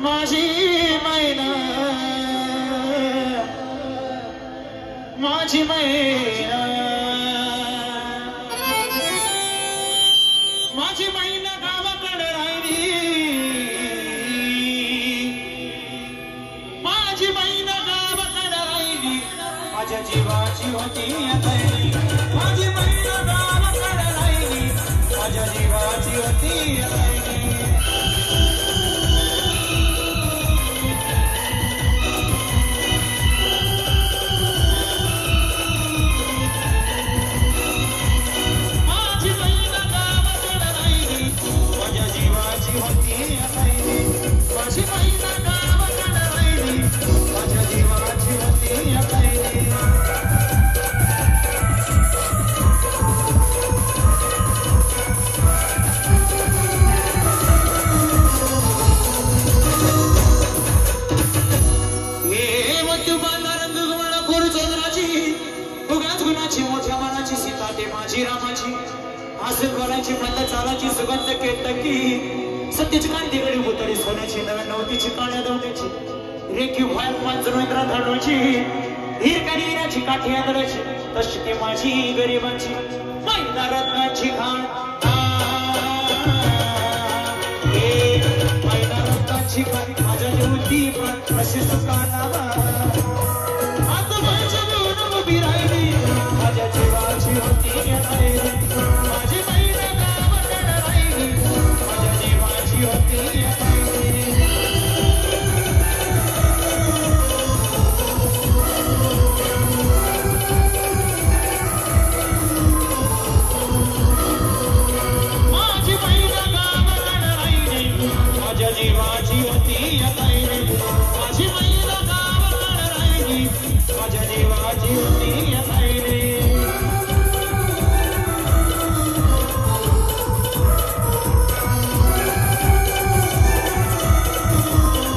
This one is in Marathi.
माझी मैना माझी मैना माझी मैना गावाकडे राहिली माझी मैना गावाकडे राहिली माझ्या जीवाची होती अतैली माझी मैना गावाकडे राहिली माझ्या जीवाची होती अतैली मोठ्या मनाची सीता ते माझी रामाची हसत बोलायची मल्ल चालाची सुगंध केतकी सत्याची कांती गडी उतरी सोन्याची नव्याण्णवतीची काळ्या दवट्याची रेखी व्हायला पंचमेंद्रा धडूची हिरकणीराची काठी आदराची तशी ती माझी गरिबांची मैना रत्नाची खाण मैना रत्नाची खाण माझ्या जीवती पण अशी सुखाना माझ्या जीवाची होती अतैली माझी मैना गावाकडे राहिली माझ्या जीवाची होती अतैली माझी मैना गावाकडे राहिली माझ्या जीवाची होती अतैली